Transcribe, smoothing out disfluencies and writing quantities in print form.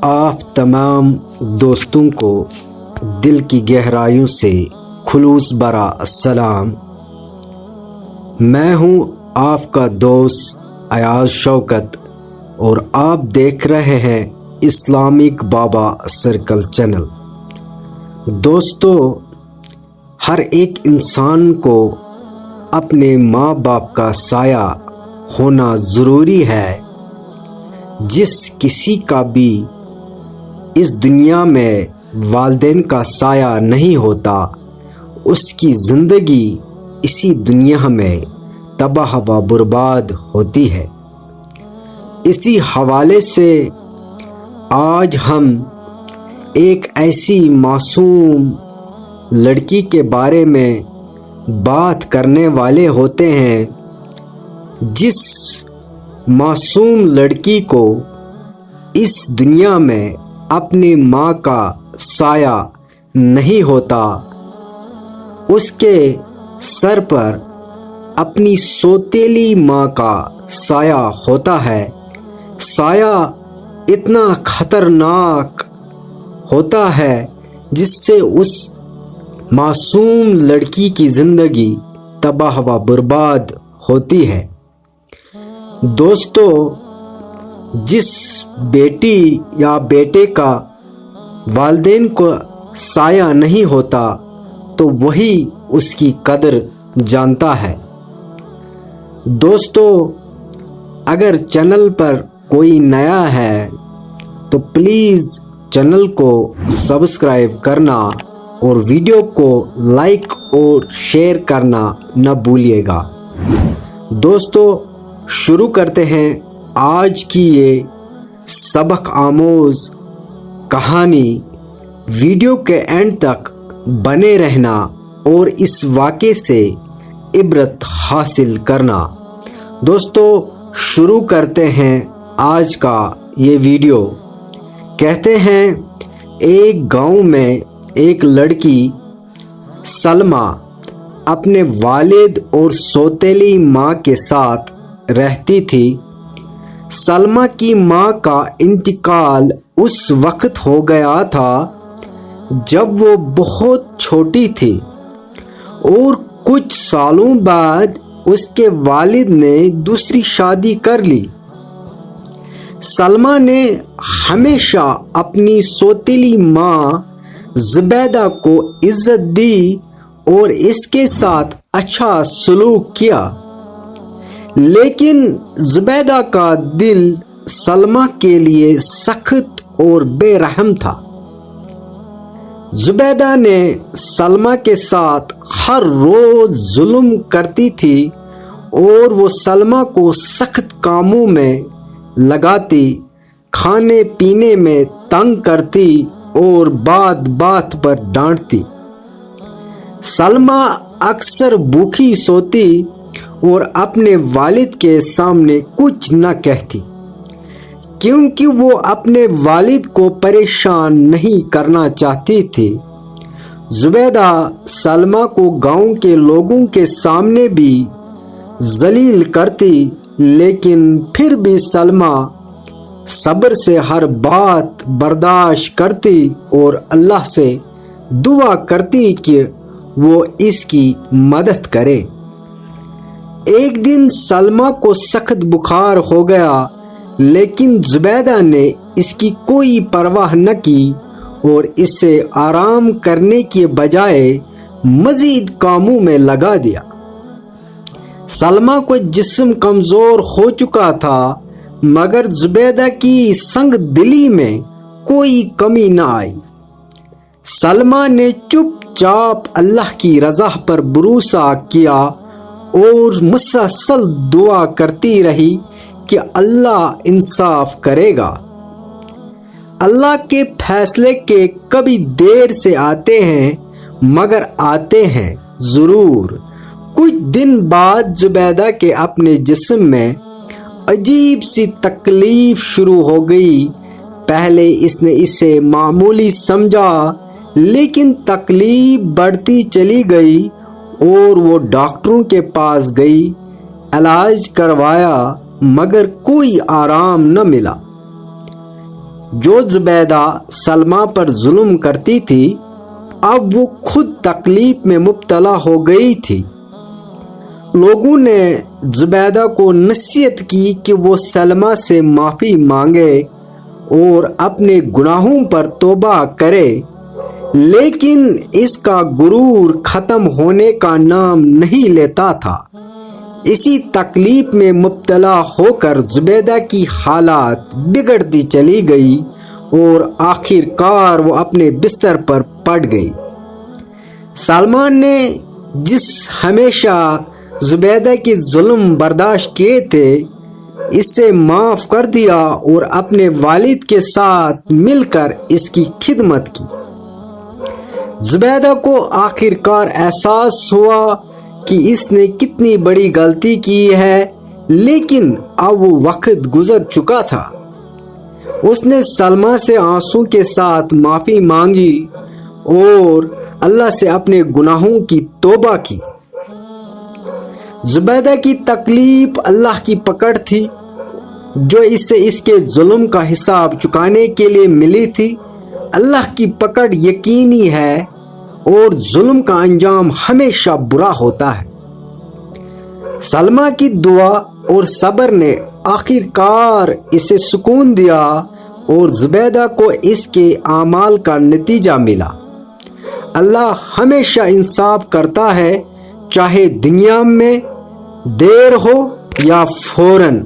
آپ تمام دوستوں کو دل کی گہرائیوں سے خلوص برا سلام۔ میں ہوں آپ کا دوست ایاز شوکت اور آپ دیکھ رہے ہیں اسلامک بابا سرکل چینل۔ دوستو، ہر ایک انسان کو اپنے ماں باپ کا سایہ ہونا ضروری ہے۔ جس کسی کا بھی اس دنیا میں والدین کا سایہ نہیں ہوتا، اس کی زندگی اسی دنیا میں تباہ و برباد ہوتی ہے۔ اسی حوالے سے آج ہم ایک ایسی معصوم لڑکی کے بارے میں بات کرنے والے ہوتے ہیں جس معصوم لڑکی کو اس دنیا میں اپنی ماں کا سایہ نہیں ہوتا۔ اس کے سر پر اپنی سوتیلی ماں کا سایہ ہوتا ہے۔ سایہ اتنا خطرناک ہوتا ہے جس سے اس معصوم لڑکی کی زندگی تباہ و برباد ہوتی ہے۔ دوستو، جس بیٹی یا بیٹے کا والدین کو سایہ نہیں ہوتا تو وہی اس کی قدر جانتا ہے۔ دوستو، اگر چینل پر کوئی نیا ہے تو پلیز چینل کو سبسکرائب کرنا اور ویڈیو کو لائک اور شیئر کرنا نہ بھولیے گا۔ دوستو، شروع کرتے ہیں آج کی یہ سبق آموز کہانی۔ ویڈیو کے اینڈ تک بنے رہنا اور اس واقعے سے عبرت حاصل کرنا۔ دوستو، شروع کرتے ہیں آج کا یہ ویڈیو۔ کہتے ہیں ایک گاؤں میں ایک لڑکی سلمیٰ اپنے والد اور سوتیلی ماں کے ساتھ رہتی تھی۔ سلمیٰ کی ماں کا انتقال اس وقت ہو گیا تھا جب وہ بہت چھوٹی تھی اور کچھ سالوں بعد اس کے والد نے دوسری شادی کر لی۔ سلمیٰ نے ہمیشہ اپنی سوتیلی ماں زبیدہ کو عزت دی اور اس کے ساتھ اچھا سلوک کیا، لیکن زبیدہ کا دل سلمیٰ کے لیے سخت اور بے رحم تھا۔ زبیدہ نے سلمیٰ کے ساتھ ہر روز ظلم کرتی تھی اور وہ سلمیٰ کو سخت کاموں میں لگاتی، کھانے پینے میں تنگ کرتی اور بات بات پر ڈانٹتی۔ سلمیٰ اکثر بھوکی سوتی اور اپنے والد کے سامنے کچھ نہ کہتی کیونکہ وہ اپنے والد کو پریشان نہیں کرنا چاہتی تھی۔ زبیدہ سلمیٰ کو گاؤں کے لوگوں کے سامنے بھی ذلیل کرتی، لیکن پھر بھی سلمیٰ صبر سے ہر بات برداشت کرتی اور اللہ سے دعا کرتی کہ وہ اس کی مدد کرے۔ ایک دن سلمیٰ کو سخت بخار ہو گیا، لیکن زبیدہ نے اس کی کوئی پرواہ نہ کی اور اسے آرام کرنے کے بجائے مزید کاموں میں لگا دیا۔ سلمیٰ کا جسم کمزور ہو چکا تھا، مگر زبیدہ کی سنگ دلی میں کوئی کمی نہ آئی۔ سلمیٰ نے چپ چاپ اللہ کی رضا پر بھروسہ کیا اور مسلسل دعا کرتی رہی کہ اللہ انصاف کرے گا۔ اللہ کے فیصلے کے کبھی دیر سے آتے ہیں مگر آتے ہیں ضرور۔ کچھ دن بعد زبیدہ کے اپنے جسم میں عجیب سی تکلیف شروع ہو گئی۔ پہلے اس نے اسے معمولی سمجھا، لیکن تکلیف بڑھتی چلی گئی اور وہ ڈاکٹروں کے پاس گئی، علاج کروایا مگر کوئی آرام نہ ملا۔ جو زبیدہ سلمیٰ پر ظلم کرتی تھی اب وہ خود تکلیف میں مبتلا ہو گئی تھی۔ لوگوں نے زبیدہ کو نصیحت کی کہ وہ سلمیٰ سے معافی مانگے اور اپنے گناہوں پر توبہ کرے، لیکن اس کا غرور ختم ہونے کا نام نہیں لیتا تھا۔ اسی تکلیف میں مبتلا ہو کر زبیدہ کی حالت بگڑتی چلی گئی اور آخر کار وہ اپنے بستر پر پڑ گئی۔ سلمیٰ نے جس ہمیشہ زبیدہ کے ظلم برداشت کیے تھے اسے معاف کر دیا اور اپنے والد کے ساتھ مل کر اس کی خدمت کی۔ زبیدہ کو آخر کار احساس ہوا کہ اس نے کتنی بڑی غلطی کی ہے، لیکن اب وہ وقت گزر چکا تھا۔ اس نے سلمیٰ سے آنسو کے ساتھ معافی مانگی اور اللہ سے اپنے گناہوں کی توبہ کی۔ زبیدہ کی تکلیف اللہ کی پکڑ تھی جو اس سے اس کے ظلم کا حساب چکانے کے لیے ملی تھی۔ اللہ کی پکڑ یقینی ہے اور ظلم کا انجام ہمیشہ برا ہوتا ہے۔ سلمیٰ کی دعا اور صبر نے آخر کار اسے سکون دیا اور زبیدہ کو اس کے اعمال کا نتیجہ ملا۔ اللہ ہمیشہ انصاف کرتا ہے، چاہے دنیا میں دیر ہو یا فوراً۔